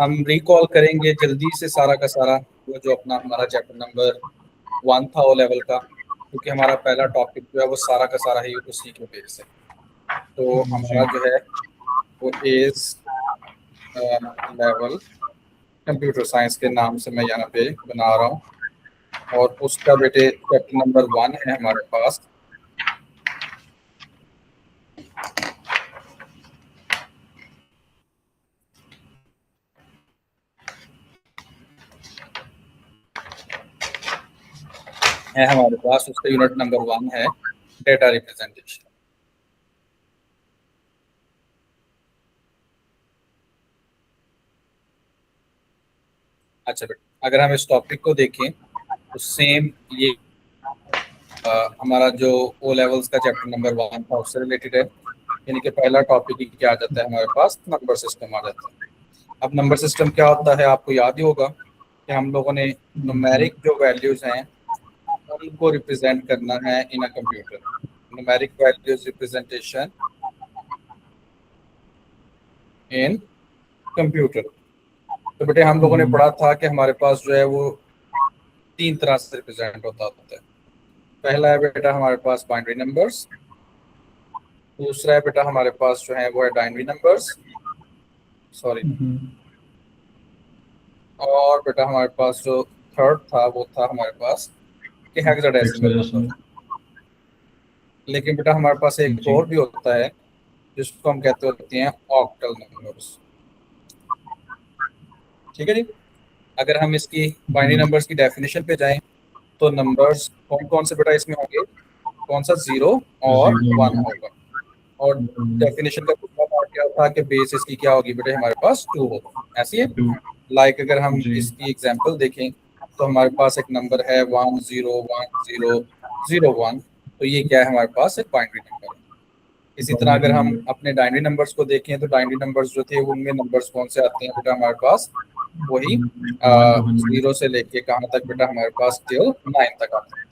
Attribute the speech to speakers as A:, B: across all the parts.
A: हम रिकॉल करेंगे जल्दी से सारा का सारा वो जो अपना हमारा चैप्टर नंबर 1 था ओ लेवल का, क्योंकि हमारा पहला टॉपिक जो है वो सारा का सारा ही उसी के बेस है। तो हमारा जो है वो एज लेवल कंप्यूटर साइंस के नाम से मैं यहाँ पे बना रहा हूँ, और उसका बेटे चैप्टर नंबर 1 है हमारे पास। है हमारे पास उसका यूनिट नंबर 1 है डेटा रिप्रेजेंटेशन। अच्छा बेटा, अगर हम इस टॉपिक को देखें तो सेम ये हमारा जो ओ लेवल्स का चैप्टर नंबर 1 था उससे रिलेटेड है। यानी कि पहला टॉपिक ही क्या आ जाता है हमारे पास, नंबर सिस्टम आ जाता है। अब नंबर सिस्टम क्या होता है आपको याद ही होगा कि हम लोगों ने न्यूमेरिक जो वैल्यूज हैं उनको रिप्रेजेंट करना है in a computer. Numeric values representation in computer. तो बेटे हम लोगों ने पढ़ा था कि हमारे पास जो है वो 3 तरह से रिप्रेजेंट होता है। पहला है बेटा हमारे पास बाइनरी नंबर्स, दूसरा है बेटा हमारे पास जो है वो है डायनरी नंबर्स, सॉरी, और बेटा हमारे पास जो थर्ड था वो था हमारे पास कि हेक्साडेसिमल नंबर। लेकिन बेटा हमारे पास एक और भी होता है जिसको हम कहते होते हैं ऑक्टल नंबर्स। ठीक है जी। अगर हम इसकी बाइनरी नंबर्स की डेफिनेशन पे जाएं तो नंबर्स कौन कौन से बेटा इसमें होंगे, कौन सा 0 और 1 होगा। और डेफिनेशन का दूसरा पार्ट क्या था कि बेस इसकी क्या होगी बेटे हमारे पास 2 होगा। ऐसी है। लाइक अगर हम इसकी एग्जांपल देखें तो हमारे पास एक नंबर है 101001, तो ये क्या है हमारे पास एक बाइनरी नंबर है। इसी तरह अगर हम अपने डायनरी नंबर्स को देखें तो डायनरी नंबर्स जो थे उनमें नंबर्स कौन से आते हैं बेटा हमारे पास, वही 0 से लेके कहाँ तक बेटा हमारे पास टिल 9 तक आते हैं।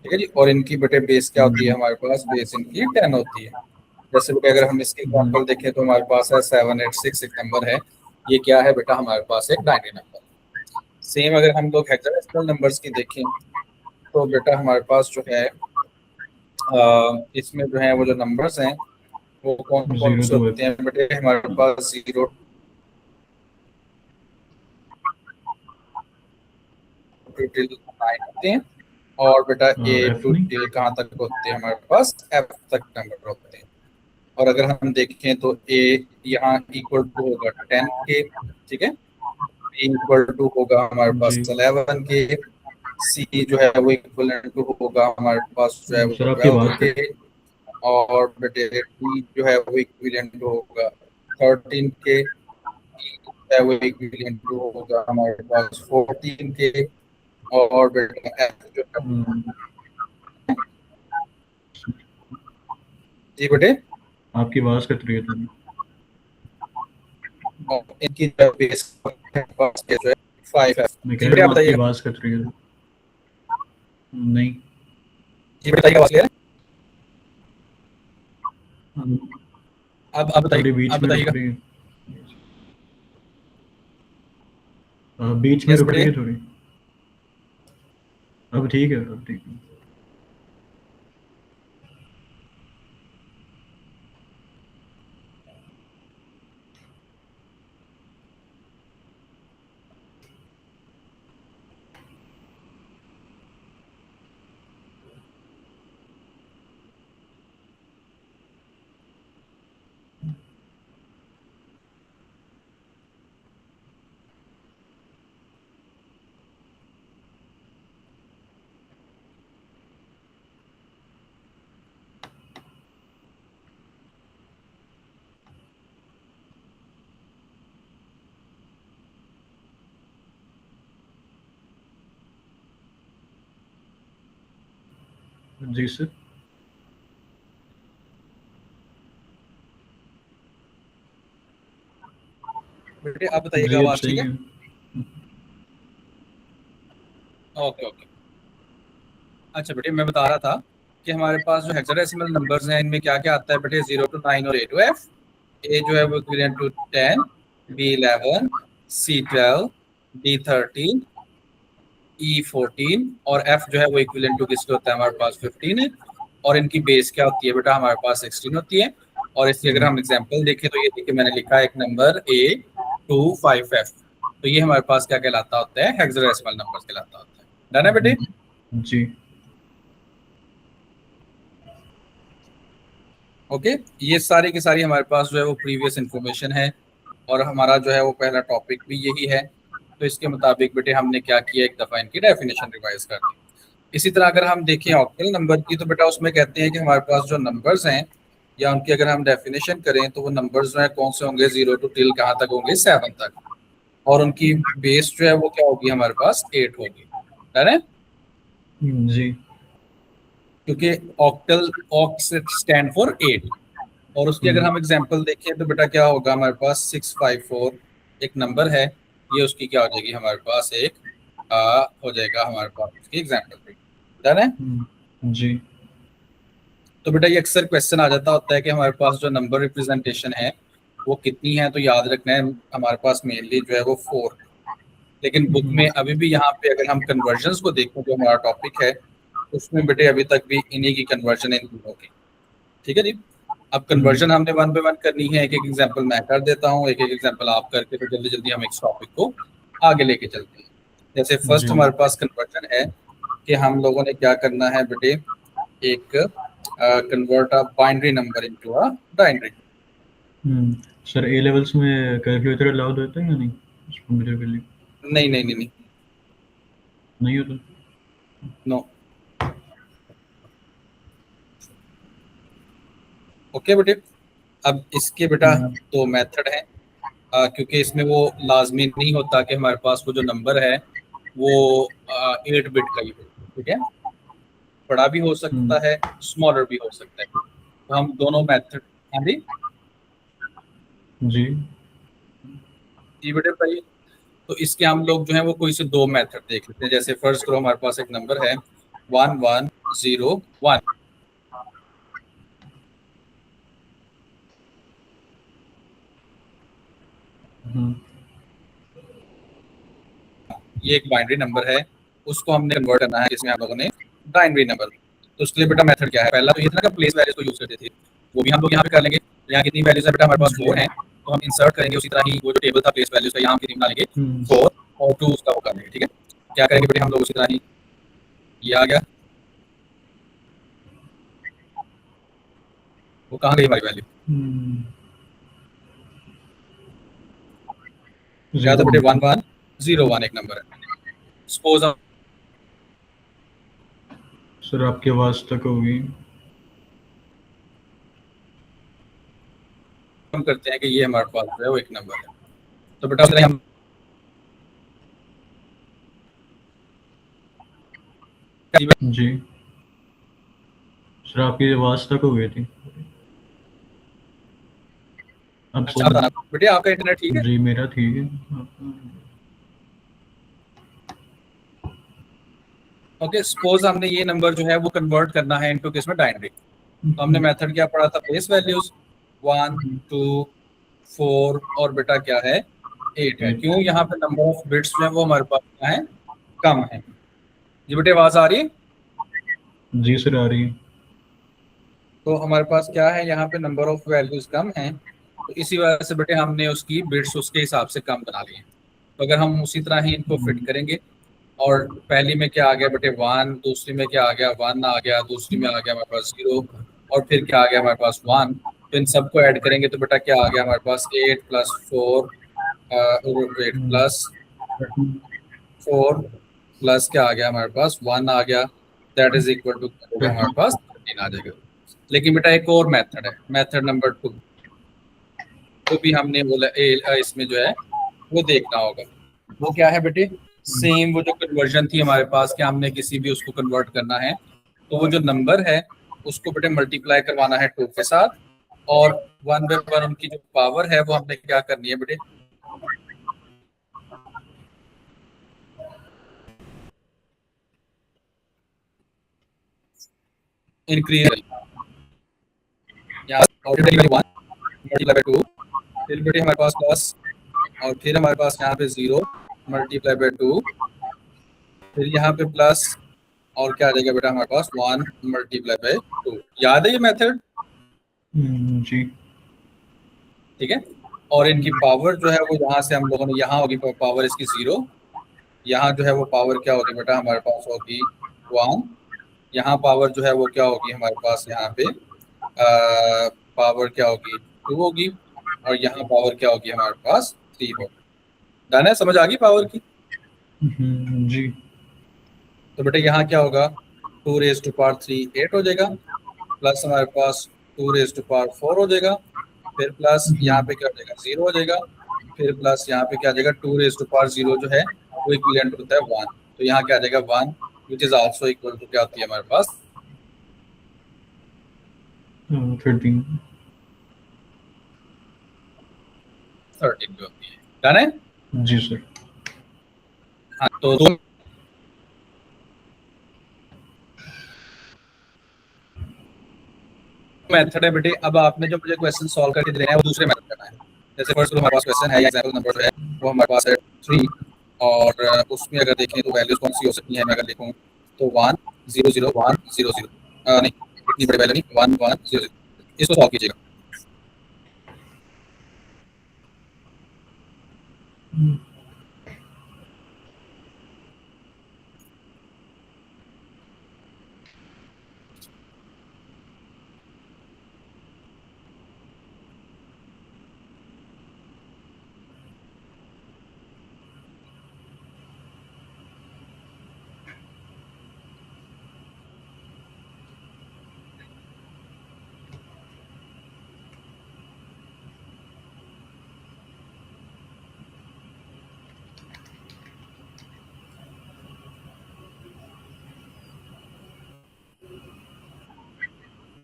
A: ठीक है जी। और इनकी बेटे बेस क्या होती है हमारे पास, बेस इनकी 10 होती है। जैसे बेटा अगर हम इसकी एग्जाम्पल देखें तो हमारे पास है 786 एक नंबर है, ये क्या है बेटा हमारे पास एक डायनरी नंबर। सेम अगर हम लोग हेक्साडेसिमल नंबर्स की देखें तो बेटा हमारे पास जो है इसमें जो है वो जो नंबर्स हैं वो कौन कौन से होते हैं बेटे हमारे पास 0 टू टिल 9 होते हैं, और बेटा ए टू टिल कहाँ तक होते हैं हमारे पास एफ तक नंबर होते हैं। और अगर हम देखें तो ए यहाँ इक्वल टू होगा 10 के, ठीक है, इक्वल टू होगा हमारे पास 11 के, सी जो है वो इक्वल टू होगा हमारे पास जो है वो 12 के, और बेटे डी जो है वो इक्विवेलेंट होगा 13 के, ई जो है वो इक्विवेलेंट होगा हमारे पास 14 के, और बेटा एफ जो है जी बेटे
B: आपकी आवाज कट रही है थोड़ी।
A: इनकी बेस जो है 5 है। जी बेटे आप बताइए।
B: आवाज कट रही है। नहीं
A: जी बताइए, आवाज क्लियर है? अब बताइए,
B: बीच
A: अब
B: में रुक
A: बताइएगा।
B: रही है, बीच में रुक रही है थोड़ी। अब ठीक है, अब ठीक है। जी सर।
A: बेटे आप बताइएगा,
B: जी अब
A: आवाज ठीक
B: सही
A: है?
B: है।
A: Okay okay. अच्छा बेटे मैं बता रहा था कि हमारे पास जो हेक्साडेसिमल नंबर्स हैं इनमें क्या क्या आता है बेटे, 0 to 9 और A to F। ए जो है वो equivalent to 10, B 11, C12, D13, E14 और F जो है वो इक्विवेलेंट टू किसके होता है हमारे पास 15 है, और इनकी बेस क्या होती है बेटा हमारे पास 16 होती है। और इसकी अगर हम एग्जांपल देखें तो ये देखिए मैंने लिखा है एक नंबर A25F, तो ये हमारे पास क्या कहलाता होता है, हेक्साडेसिमल नंबर कहलाता होता है। डन है बेटे?
B: जी।
A: ओके, ये सारी की सारी हमारे पास जो है वो प्रीवियस इंफॉर्मेशन है, और हमारा जो है वो पहला टॉपिक भी यही है। तो इसके मुताबिक बेटे हमने क्या किया, एक दफा इनकी डेफिनेशन रिवाइज कर दी। इसी तरह अगर हम देखें ऑक्टल नंबर की, तो बेटा उसमें कहते हैं कि हमारे पास जो नंबर्स हैं या उनकी अगर हम डेफिनेशन करें तो वो नंबर्स जो है कौन से होंगे, 0 टू टिल कहाँ तक होंगे, 7 तक, और उनकी बेस जो है वो क्या होगी हमारे पास 8 होगी। है ना?
B: जी।
A: क्योंकि ऑक्टल ऑक्ट स्टैंड फॉर 8, और उसकी अगर हम एग्जांपल देखें तो बेटा क्या होगा हमारे पास 654 एक नंबर है, ये उसकी क्या हो जाएगी हमारे पास एक हो जाएगा हमारे पास उसकी एग्जांपल। डन है?
B: जी।
A: तो बेटा ये अक्सर क्वेश्चन आ जाता होता है कि हमारे पास जो नंबर रिप्रेजेंटेशन है वो कितनी है, तो याद रखना है हमारे पास मेनली जो है वो 4, लेकिन बुक में अभी भी यहाँ पे अगर हम कन्वर्जन्स को देखें जो हमारा टॉपिक है उसमें बेटे अभी तक भी इन्हीं की कन्वर्जन इंक्लूड होगी। ठीक है जी? अब कन्वर्जन हमने वन बाय वन करनी है, एक एक एग्जांपल मैं कर देता हूँ, एक एक एग्जांपल आप करके, तो जल्दी जल्दी हम इस टॉपिक को आगे लेके चलते हैं। जैसे फर्स्ट हमारे पास कन्वर्जन है कि हम लोगों ने क्या करना है बेटे, एक convert a binary number into a denary.
B: Sir A levels में कैलकुलेटर अलाउड होता है या नहीं इस कंप्यूटर के लिए?
A: नहीं नहीं नहीं नहीं,
B: नहीं होता।
A: नो। ओके बेटे, अब इसके बेटा दो मेथड है, क्योंकि इसमें वो लाजमी नहीं होता कि हमारे पास वो जो नंबर है वो 8 बिट का ही हो। ठीक है, बड़ा भी हो सकता है, स्मॉलर भी हो सकता है, तो हम दोनों मेथड। हाँ जी
B: जी।
A: जी बेटे भाई, तो इसके हम लोग जो है वो कोई से दो मेथड देख लेते हैं। जैसे फर्स्ट करो हमारे पास एक नंबर है 1101, ये एक बाइनरी नंबर है, उसको हमने कन्वर्ट करना है इसमें हम लोगों ने बाइनरी नंबर। तो उसके लिए बेटा मेथड क्या है, पहला तो ये था कि प्लेस वैल्यूज को यूज करते थे, वो भी हम लोग यहाँ पे कर लेंगे। यहाँ कितनी वैल्यूज है बेटा हमारे पास 4 है, तो हम इंसर्ट करेंगे उसी तरह ही वो जो टेबल था प्लेस वैल्यूज का, यहाँ कितनी बना लेंगे 4 और 2 उसका वो कर लेंगे। ठीक है, क्या करेंगे बेटे हम लोग उसी तरह ही, ये आ गया, वो कहाँ गई हमारी वैल्यू, क्या था बेटे 1101 एक नंबर है। सपोज
B: सर आपकी आवाज तक होगी।
A: हम करते हैं कि ये हमारे पास जो है वो एक नंबर है, तो बेटा हम
B: जी। सर आपकी आवाज तक हो गई थी। अब
A: अच्छा बताना बेटे, आपका इंटरनेट ठीक है?
B: जी मेरा ठीक है।
A: ओके, सपोज हमने ये नंबर जो है वो कन्वर्ट करना है इनटू किस में, डायनरी। तो हमने मेथड क्या पढ़ा था, प्लेस वैल्यूज 1 2 4 और बेटा क्या है 8 है। क्यों, यहाँ पे नंबर ऑफ बिट्स जो है वो हमारे पास क्या है, कम है। जी बेटे आवाज आ रही है?
B: जी सर आ रही है।
A: तो हमारे पास क्या है, यहाँ पे नंबर ऑफ वैल्यूज कम है, तो इसी वजह से बेटे हमने उसकी बिट्स उसके हिसाब से कम बना लिए। तो अगर हम उसी तरह ही इनको फिट करेंगे, और पहली में क्या आ गया बेटे 1, दूसरी में क्या आ गया 1 आ गया, दूसरी में आ गया हमारे पास 0, और फिर क्या आ गया हमारे पास 1, तो इन सबको ऐड करेंगे तो बेटा क्या आ गया हमारे पास 8 प्लस 4 वेट प्लस 4 प्लस क्या आ गया हमारे पास 1 आ गया, दैट इज इक्वल टू हमारे पास 13 आ जाएगा। लेकिन बेटा एक और मेथड है, मेथड नंबर 2, वो भी हमने बोला इसमें जो है वो देखना होगा। वो क्या है बेटे, सेम वो जो कन्वर्जन थी हमारे पास कि हमने किसी भी उसको कन्वर्ट करना है, तो वो जो नंबर है उसको बेटे मल्टीप्लाई करवाना है 2 के साथ, और 1 बाय 1 उनकी जो पावर है वो हमने क्या करनी है बेटे, इंक्रीज। यहाँ 1 मल्टीप्लाई बाय 2, फिर बेटे हमारे पास प्लस और फिर हमारे पास यहाँ पे 0 मल्टीप्लाई बाय 2, फिर यहाँ पे प्लस, और क्या आ जाएगा बेटा हमारे पास 1 मल्टीप्लाई बाय 2। याद है ये मेथड?
B: जी।
A: ठीक है। और इनकी पावर जो है वो यहाँ से हम लोगों ने, यहाँ होगी पावर इसकी 0, यहाँ जो है वो पावर क्या होगी बेटा हमारे पास होगी 1, यहाँ पावर जो है वो क्या होगी हमारे पास, यहाँ पे पावर क्या होगी 2 होगी, और यहाँ पावर क्या होगी हमारे पास 3 होगी। डन है? समझ आ गई पावर की?
B: जी।
A: तो बेटा यहाँ क्या होगा, 2 रेज टू पावर 3 8 हो जाएगा, प्लस हमारे पास 2 रेज टू पावर 4 हो जाएगा, फिर प्लस यहाँ पे क्या हो जाएगा 0 हो जाएगा, फिर प्लस यहाँ पे क्या आ जाएगा 2 रेज टू पावर 0 जो है वो इक्विवेलेंट होता है 1, तो यहाँ क्या आ जाएगा 1 which is also equal to क्या होती है हमारे पास
B: 13।
A: 13 जो होती है। डन है?
B: जी सर।
A: हाँ, तो दो मेथड है बेटे। अब आपने जो मुझे क्वेश्चन सॉल्व करके दे रहे हैं वो दूसरे मेथड करना है। जैसे फर्स्ट हमारे पास क्वेश्चन है, एग्जांपल नंबर जो है वो हमारे पास है 3, और उसमें अगर देखें तो वैल्यूज कौन सी हो सकती है, मैं अगर देखूँ तो 1 0 0 1 0 0, नहीं इतनी बड़ी वैल्यू नहीं, 1 1 0 0, इसको सॉल्व कीजिएगा।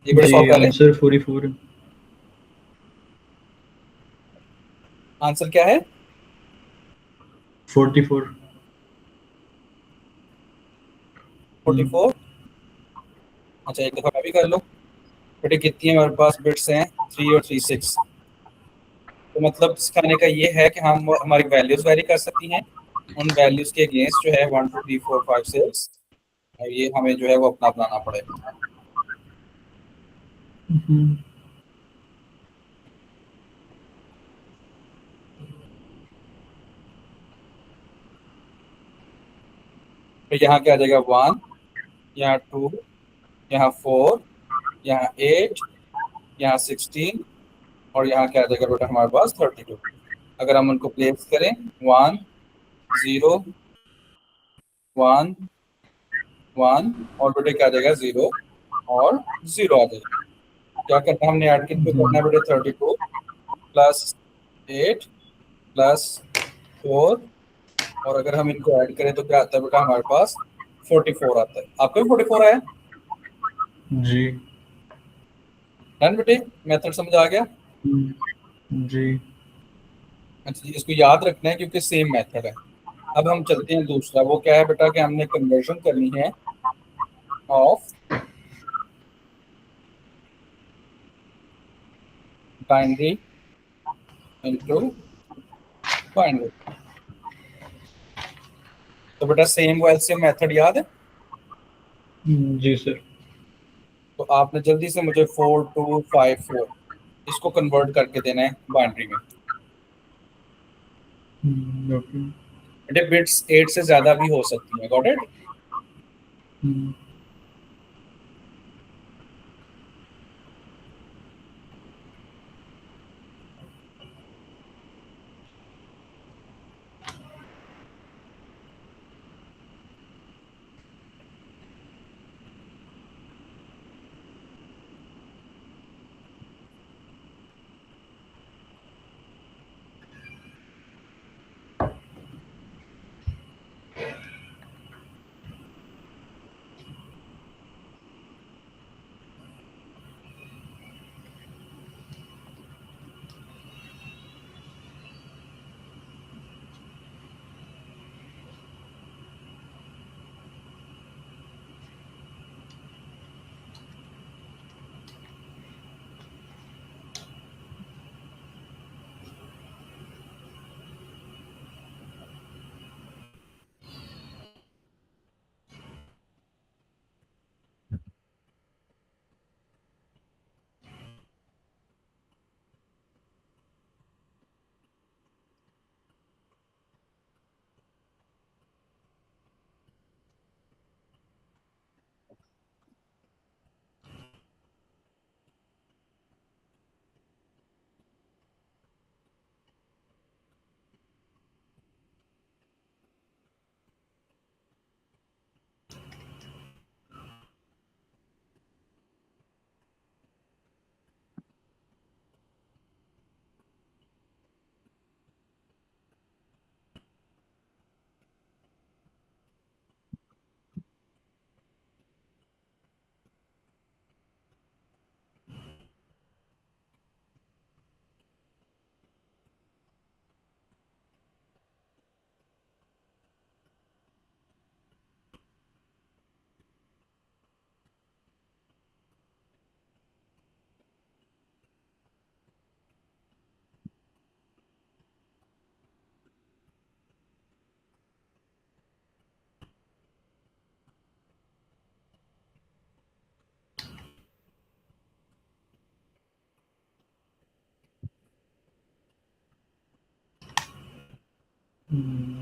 A: ये बड़े सॉल्व
B: जी,
A: कर ले।
B: आंसर 44 है।
A: आंसर क्या है?
B: 44।
A: 44। अच्छा एक दफा मैं भी कर लूँ बेटे। कितनी हमारे पास बिट्स हैं? 3 और 3 6। तो मतलब सिखाने का ये है कि हम हमारी वैल्यूज वेरी कर सकती हैं, उन वैल्यूज के अगेंस्ट जो है 1 2 3 4 5 6, और ये हमें जो है वो अपना बनाना पड़ेगा। तो यहाँ क्या आ जाएगा 1, यहाँ 2, यहाँ 4, यहाँ 8, यहाँ 16, और यहाँ क्या आ जाएगा बेटा हमारे पास 32। अगर हम उनको प्लेस करें 1 0 1 1, और बेटे क्या आ जाएगा 0 और 0 आ जाएगा। क्या करना है हमने, ऐड किन पे करना है बेटे? 32 प्लस 8 प्लस 4, और अगर हम इनको ऐड करें तो क्या आता है बेटा हमारे पास 44 आता है। आपको भी 44 आया?
B: जी।
A: डन बेटे, मेथड समझ आ गया?
B: जी।
A: अच्छा इसको याद रखना है क्योंकि सेम मेथड है। अब हम चलते हैं दूसरा, वो क्या है बेटा कि हमने कन्वर्जन करनी है ऑफ बाइनरी इनटू बाइनरी। तो बेटा सेम वो एलसीएम मेथड याद है?
B: जी सर।
A: तो आपने जल्दी से मुझे 4 2 5 4 इसको कन्वर्ट करके देना है बाइनरी में।
B: ओके।
A: बेटे बिट्स 8 से ज्यादा भी हो सकती हैं। Got it?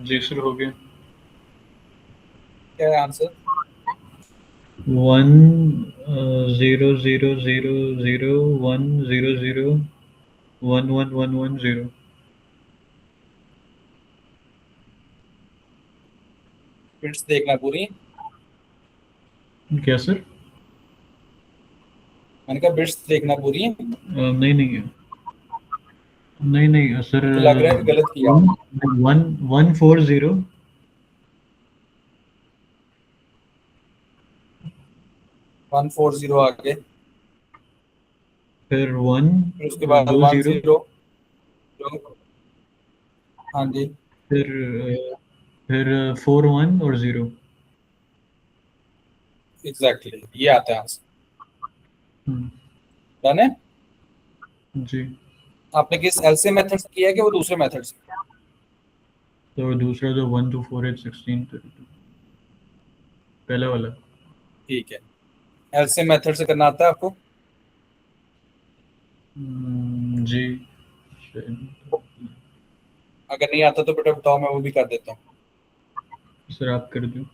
B: जी सर हो गया।
A: क्या है आंसर?
B: 1 0 0 0 0 1 1 1 1 0।
A: बिट्स देखना पूरी।
B: क्या सर?
A: मैंने कहा बिट्स देखना पूरी।
B: नहीं नहीं नहीं नहीं सर।
A: मुझे लग रहा है कि गलत किया।
B: 1 1 1 4 0।
A: 140 आगे,
B: फिर 1
A: फिर उसके बाद
B: दो
A: 10।
B: जीरो
A: हाँ जी।
B: फिर फिर 4 1 और 0।
A: एग्जैक्टली ये आता है आंसर।
B: हम्म,
A: डन है।
B: जी।
A: आपने किस एलसीएम मेथड से किया है कि वो दूसरे मेथड से?
B: तो दूसरा जो 1 2 4 8 16 पहला वाला।
A: ठीक है, एलसीएम मेथड से करना आता है आपको?
B: जी।
A: अगर नहीं आता तो बेटा बताओ, मैं वो भी कर देता हूँ।
B: सर आप कर दो।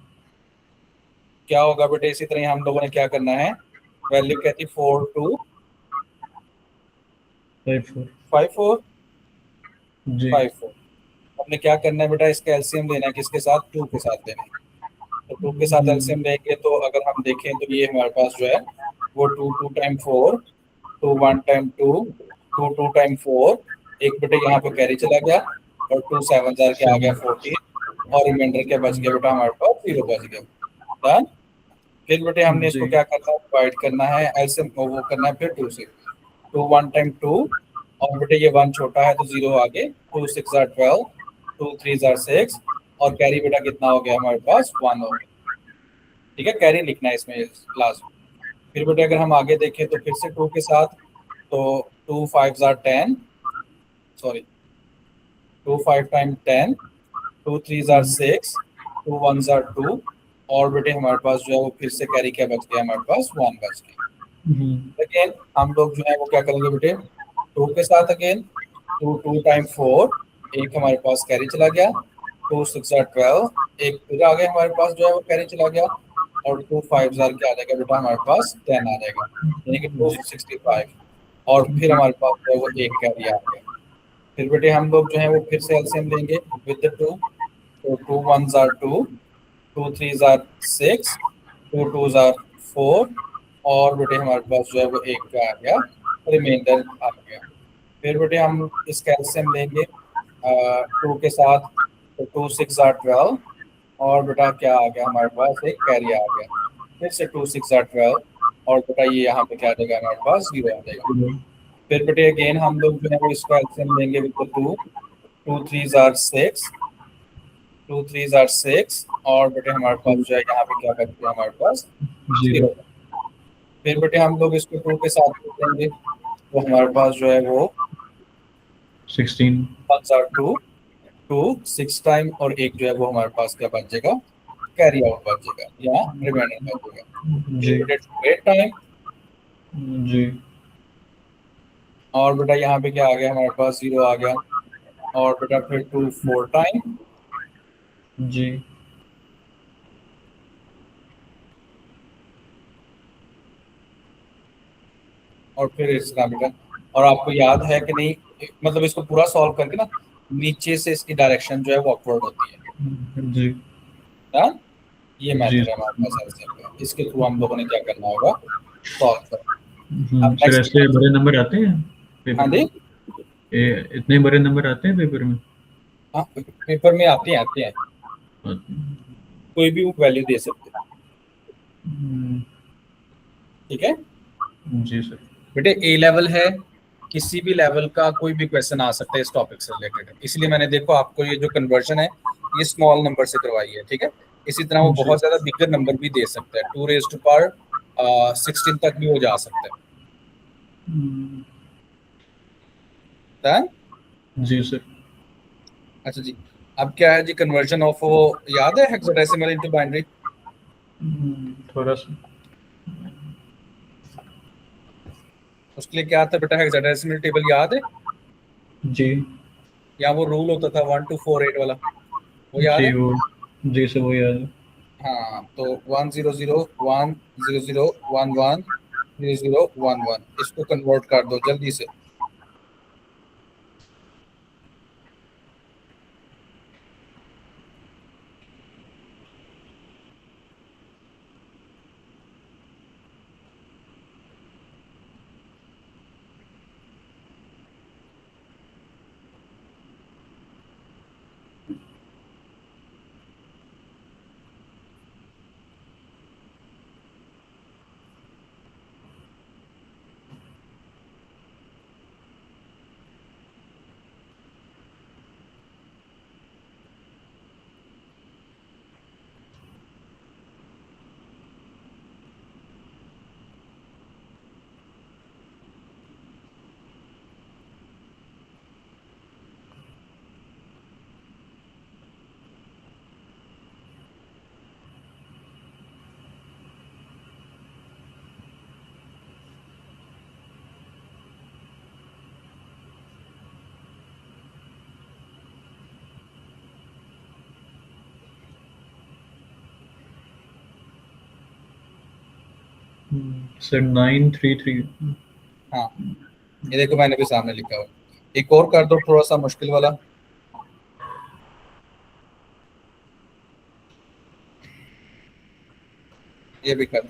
A: क्या होगा बेटा, इसी तरह हम लोगों ने क्या करना है, वैल्यू कहती 4 2
B: 5 4।
A: 5 4
B: जी।
A: 5 4। हमने क्या करना है बेटा, इसका एलसीएम लेना है, किसके साथ? 2 के साथ लेना है। तो 2 के साथ
B: हम्म,
A: एलसीएम लेंगे तो अगर हम देखें तो ये हमारे पास जो है वो 2 2 टाइम 4, 2 1 टाइम 2, 2 2 टाइम 4। एक बेटे यहाँ पे कैरी चला गया, और 2 7 के आ गया
B: 7।
A: 14, और रिमाइंडर के बच गया बेटा हमारे पास 0 बच गया। डन। फिर बेटे हमने
B: जी।
A: इसको क्या करना है, डिवाइड करना है एलसीएम को, वो करना है फिर 2 से। 2 1 टाइम 2, और बेटे ये 1 छोटा है तो 0 आगे, 2 6 12, 2 3 6, और कैरी बेटा कितना हो गया हमारे पास? 1 हो गया। ठीक है, कैरी लिखना है इसमें लास्ट। फिर बेटे अगर हम आगे देखें तो फिर से 2 के साथ, तो 2 5 10, सॉरी 2 5 टाइम 10, 2 3 6, 2 1 2, और बेटे हमारे पास जो है वो फिर से कैरी क्या बच गया हमारे पास? 1 बच गया।
B: हम्म,
A: लेकिन हम लोग जो है वो क्या करेंगे बेटे, 2 के साथ अगेन 2 2 टाइम 4, एक हमारे पास कैरी चला गया, 2 6 12, एक फिर आगे हमारे पास जो है वो कैरी चला गया, और 2 5 क्या आ जाएगा बेटा हमारे पास? 10 आ जाएगा, यानी कि टू
B: जी।
A: सिक्सटी फाइव और फिर हमारे पास जो है वो एक कैरी आ गया। फिर बेटे हम लोग जो है वो फिर से एलसीएम लेंगे विद द 2। तो 2 1 2, 2 3 6, 2 2 4, और बेटे हमारे पास जो है वो एक का आ गया, रिमाइंडर आ गया। फिर बेटे हम इस कैल्शियम लेंगे 2 के साथ, तो 2 6 12, और बेटा क्या आ गया हमारे पास? एक कैरी आ गया। फिर से 2 6 12, और बेटा ये यहाँ पे क्या आ जाएगा हमारे पास? 0 आ जाएगा। फिर बेटे अगेन हम लोग जो है वो इसका एल्सियम लेंगे विद 2। 2 3 6, 2 3 6, और बेटे हमारे पास जो है यहाँ पे क्या बच गया हमारे पास?
B: 0।
A: 0। फिर बेटे हम लोग इसको 2 के साथ लेंगे, तो हमारे पास जो है वो
B: 16।
A: 1 2, 2 6 टाइम, और एक जो है वो हमारे पास क्या बच जाएगा? कैरी आउट बच जाएगा या रिमाइंडर बच जाएगा। फिर
B: जी।
A: बेटे 2 8 टाइम,
B: जी।
A: और बेटा यहाँ पे क्या आ गया हमारे पास? 0 आ गया, और बेटा फिर 2 4 टाइम,
B: जी।
A: और फिर इसका बेटा, और आपको याद है कि नहीं, मतलब इसको पूरा सॉल्व करके ना नीचे से इसकी डायरेक्शन जो है वो अपवर्ड होती
B: जी।
A: है। ये
B: जी।
A: मेथड है हमारे पास एलसीएम का, इसके थ्रू हम लोगों ने क्या करना होगा? सॉल्व करना। अब
B: सर
A: नेक्स्ट
B: ऐसे बड़े नंबर आते हैं
A: हाँ
B: पेपर में?
A: जी।
B: इतने बड़े नंबर आते हैं पेपर में?
A: हाँ, पेपर में आते हैं,
B: आते हैं।
A: कोई भी वैल्यू दे सकते हैं। ठीक है
B: जी सर।
A: बेटे, ए लेवल है, किसी भी लेवल का कोई भी क्वेश्चन आ सकता है इस टॉपिक से रिलेटेड, इसलिए मैंने देखो आपको ये जो कन्वर्जन है ये स्मॉल नंबर से करवाई है। ठीक है, इसी तरह वो
B: जी।
A: बहुत ज्यादा बिगर नंबर भी दे सकता है, 2 raised to power 16 तक भी वो जा सकता है। Done?
B: जी सर।
A: अच्छा जी, अब क्या है जी, कन्वर्जन ऑफ वो याद है, हेक्साडेसिमल इनटू बाइनरी?
B: थोड़ा सा।
A: उसके लिए क्या था बेटा, हेक्साडेसिमल टेबल याद है?
B: जी।
A: या वो रूल होता था 1248 वाला? वो याद
B: जी
A: है?
B: वो जी सर वो याद है।
A: हाँ, तो 100 100 11 0011 इसको कन्वर्ट कर दो जल्दी से।
B: सर 933।
A: हाँ, ये देखो मैंने भी सामने लिखा हुआ है। एक और कर दो थोड़ा सा मुश्किल वाला। ये भी कर।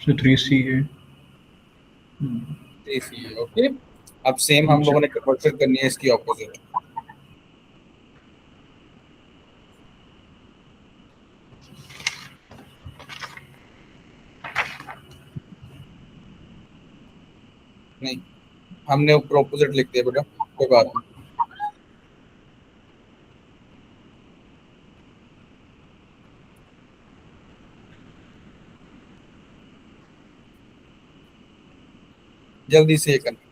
B: सर 3C है।
A: इसी ओके। अब सेम हम
B: जी
A: लोगों ने कन्वर्शन करनी है इसकी ऑपोजिट। नहीं, हमने ऊपर ऑपोजिट लिख दिया बेटा, कोई बात नहीं। जल्दी से ये करना।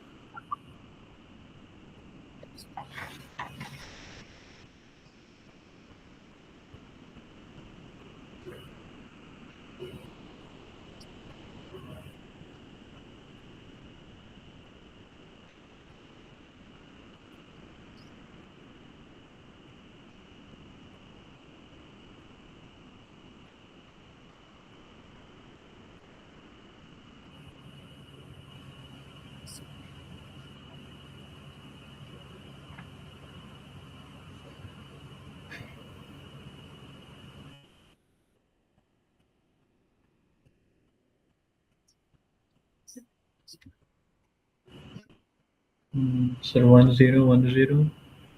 B: सर 1010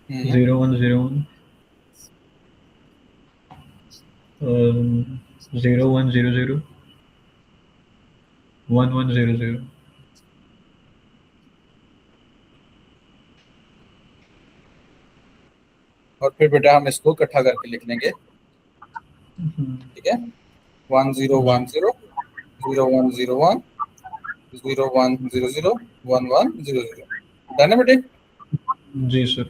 A: हम्म
B: 0101 0100 1100।
A: और फिर बेटा हम इसको इकट्ठा करके लिख लेंगे। ठीक है, 1010 0101 0100 1100। डन है बेटे?
B: जी सर।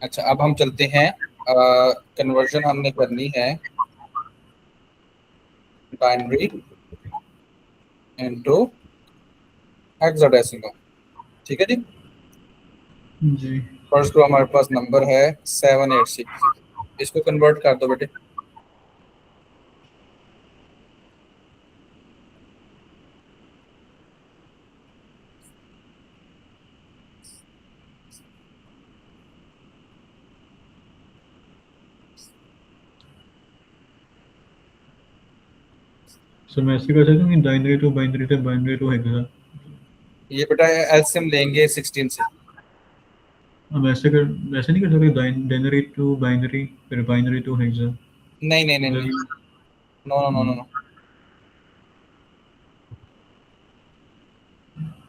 A: अच्छा, अब हम चलते हैं। कन्वर्जन हमने करनी है बाइनरी इनटू हेक्साडेसिमल। ठीक है जी।
B: जी
A: फर्स्ट तो हमारे पास नंबर है 7860। इसको कन्वर्ट कर दो बेटे।
B: सर मैं ऐसे कर सकता हूँ कि बाइनरी से बाइनरी टू हेक्सा।
A: ये बेटा एलसीएम लेंगे 16 से।
B: हम ऐसे नहीं कर सकते बाइनरी टू बाइनरी फिर बाइनरी टू हेक्सा।
A: नहीं नहीं नहीं
B: मतलब
A: नहीं, no no no no no.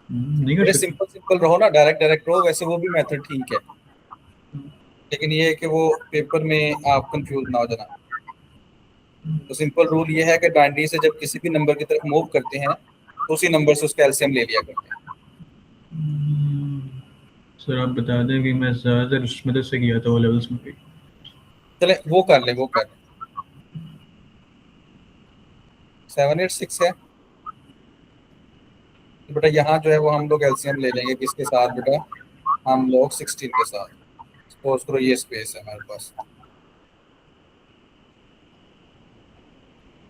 B: नहीं कर
A: बड़े
B: सकते।
A: सिंपल सिंपल रहो ना, डायरेक्ट डायरेक्ट रहो, वैसे वो भी मेथड ठीक है, लेकिन ये है कि वो पेपर में आप कंफ्यूज ना हो जाना। तो सिंपल रूल ये है कि डांडी से जब किसी भी नंबर की तरफ मूव करते हैं तो उसी नंबर से उसका एलसीएम ले लिया करते हैं।
B: सर आप बता दें कि मैं ज़्यादातर उस मदद से किया था वो लेवल्स में भी।
A: चले वो कर ले, वो कर ले। 786 है तो बेटा यहाँ जो है वो हम लोग एलसीएम ले लेंगे किसके साथ बेटा, हम लोग 16 के साथ। सपोज करो ये स्पेस है हमारे पास,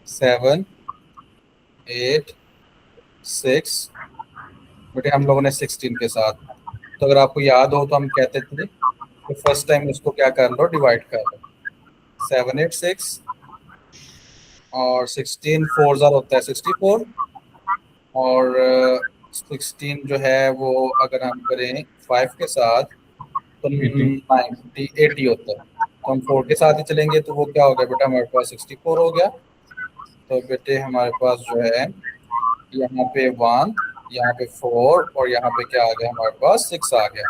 A: 7 8 6, बेटे हम लोगों ने 16 के साथ। तो अगर आपको याद हो तो हम कहते थे कि फर्स्ट टाइम उसको क्या कर लो, डिवाइड कर लो। 7 8 6 और 16 4 जार होता है 64, और 16 जो है वो अगर हम करें 5 के साथ तो
B: 80।
A: 80 होता है। तो हम 4 के साथ ही चलेंगे तो वो क्या हो गया बेटा, हमारे पास 64 हो गया। तो बेटे हमारे पास जो है यहाँ पे 1, यहाँ पे 4, और यहाँ पे क्या आ गया हमारे पास 6 आ गया।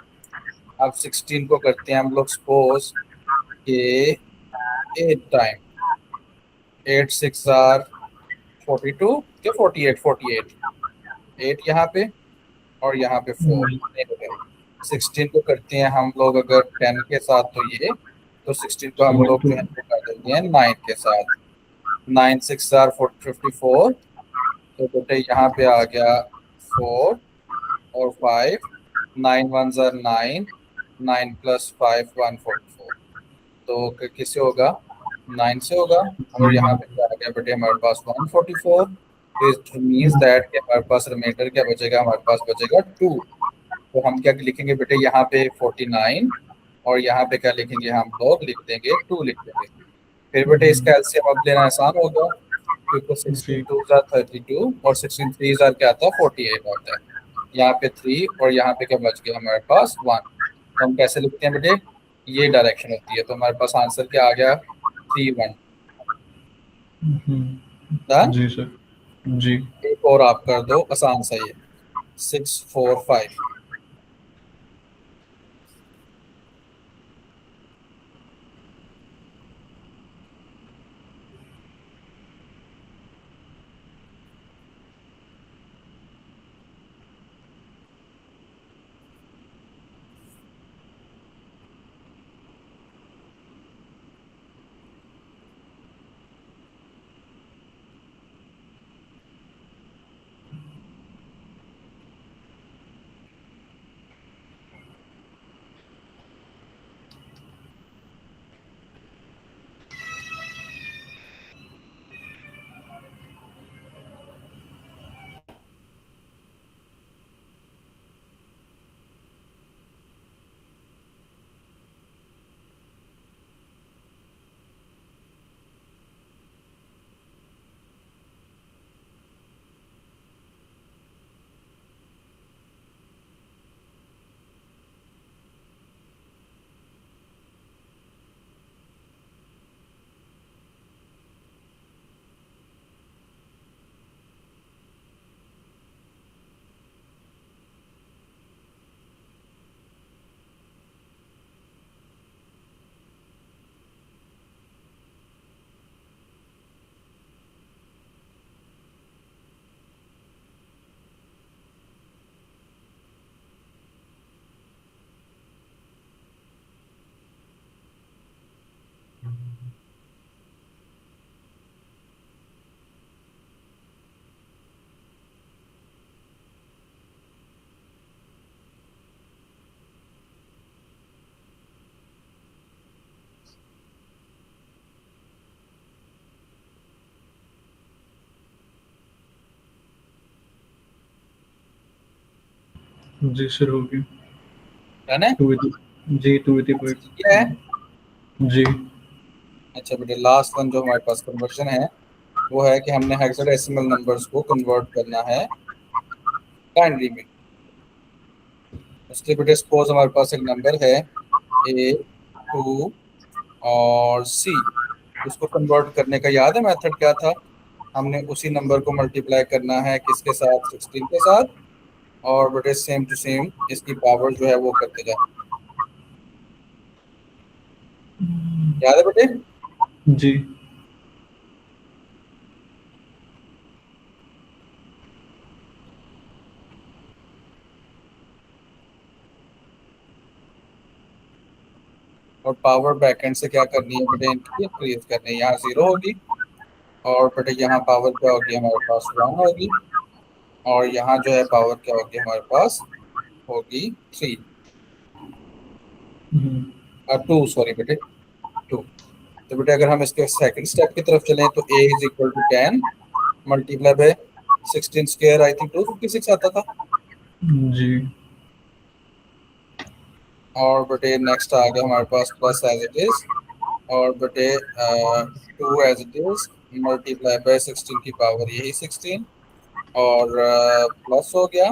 A: अब 16 को करते हैं हम लोग सपोज के 8 टाइम, 8 6 आर 42 क्या 48, 48, 8 यहाँ पे और यहाँ पे 4 नहीं हो गया। 16 को करते हैं हम लोग अगर 10 के साथ तो ये, तो 16 को
B: सर
A: हम
B: वन
A: लोग
B: टू।
A: जो है वो कर देते हैं 9 के साथ। 9 6 आर 54, तो बेटे यहाँ पे आ गया 4 और 5, 9 1 जार 9, 9 प्लस 5 144। तो किससे होगा, 9 से होगा। और यहाँ पे क्या आ गया बेटे हमारे पास 144। तो इट मीन्स दैट कि हमारे पास रिमाइंडर क्या बचेगा, हमारे पास बचेगा 2। तो हम क्या लिखेंगे बेटे यहाँ पे 49, और यहाँ पे क्या लिखेंगे, हम लोग लिख देंगे 2 लिख देंगे। फिर बेटे इसका एलसीएम अब लेना आसान होगा, क्योंकि 16
B: जी
A: 2 जार 32 और 16 3 जार क्या आता है 48 आता है। यहाँ पे 3 और यहाँ पे क्या बच गया हमारे पास 1। तो हम कैसे लिखते हैं बेटे, ये डायरेक्शन होती है। तो हमारे पास आंसर क्या आ गया, 3 1। डन।
B: जी सर। जी
A: एक और आप कर दो आसान सा ये, 6 4 5।
B: जी सर हो गया।
A: डन है।
B: 2 जी 2
A: क्या है,
B: जी
A: अच्छा बेटे लास्ट वन जो हमारे पास कन्वर्जन है वो है कि हमने हेक्साडेसिमल नंबर्स को कन्वर्ट करना है बाइनरी में। उसके बेटे सपोज हमारे पास एक नंबर है A2 और C। उसको कन्वर्ट करने का याद है मेथड क्या था? हमने उसी नंबर को मल्टीप्लाई करना है किसके साथ? 16 के साथ। और बेटे सेम टू सेम इसकी पावर जो है वो करते जाए। याद है बेटे?
B: जी।
A: और पावर बैकएंड से क्या करनी है बेटे? इनकी इंक्रीज करनी है। यहाँ 0 होगी और बेटे यहाँ पावर क्या होगी हमारे पास? 1 होगी। और यहाँ जो है पावर क्या होगी हमारे पास? होगी 3
B: हम्म,
A: और 2, सॉरी बेटे 2। तो बेटे अगर हम इसके सेकंड स्टेप की तरफ चलें तो A is equal to 10 multiply by 16 square, I think 256 आता था।
B: जी।
A: और बेटे नेक्स्ट आ गया हमारे पास प्लस एज इट इज। और बेटे 2 as it is multiply by 16 की पावर यही 16। और प्लस हो गया।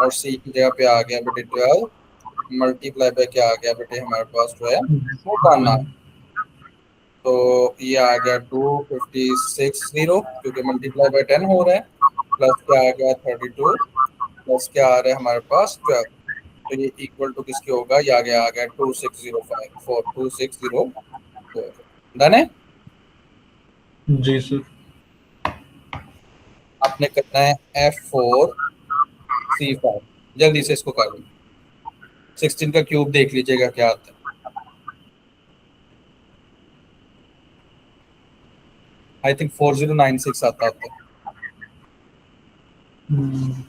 A: और C की जगह पे आ गया बेटे 12 मल्टीप्लाई बाय क्या आ गया बेटे हमारे पास जो है वो करना।
B: वन।
A: तो ये आ गया 256 क्योंकि मल्टीप्लाई बाय 10 हो रहा है। प्लस क्या आ गया 32 प्लस क्या आ रहा है हमारे पास 12। तो ये इक्वल टू किसके होगा? ये आ गया 2604 डन है।
B: जी सर।
A: आपने करना है F4C5। जल्दी से इसको कर लो। 16 का क्यूब देख लीजिएगा क्या आता है। आई थिंक 4096 आता है।
B: हम्म,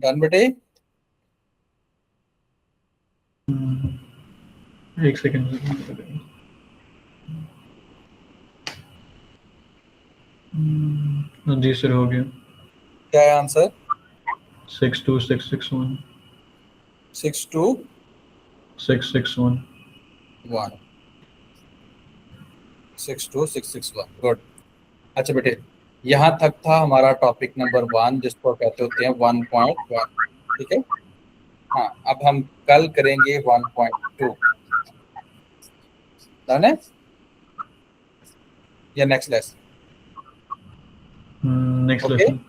A: डन बेटे?
B: एक सेकंड। जी सर, हो गया।
A: क्या है आंसर?
B: 62661।
A: 62661। 62661, गुड। अच्छा बेटे, यहाँ तक था हमारा टॉपिक नंबर 1, जिसको कहते होते हैं 1.1। ठीक है। हाँ, अब हम कल करेंगे 1.2। डन है या next lesson?
B: Next
A: okay.
B: Lesson.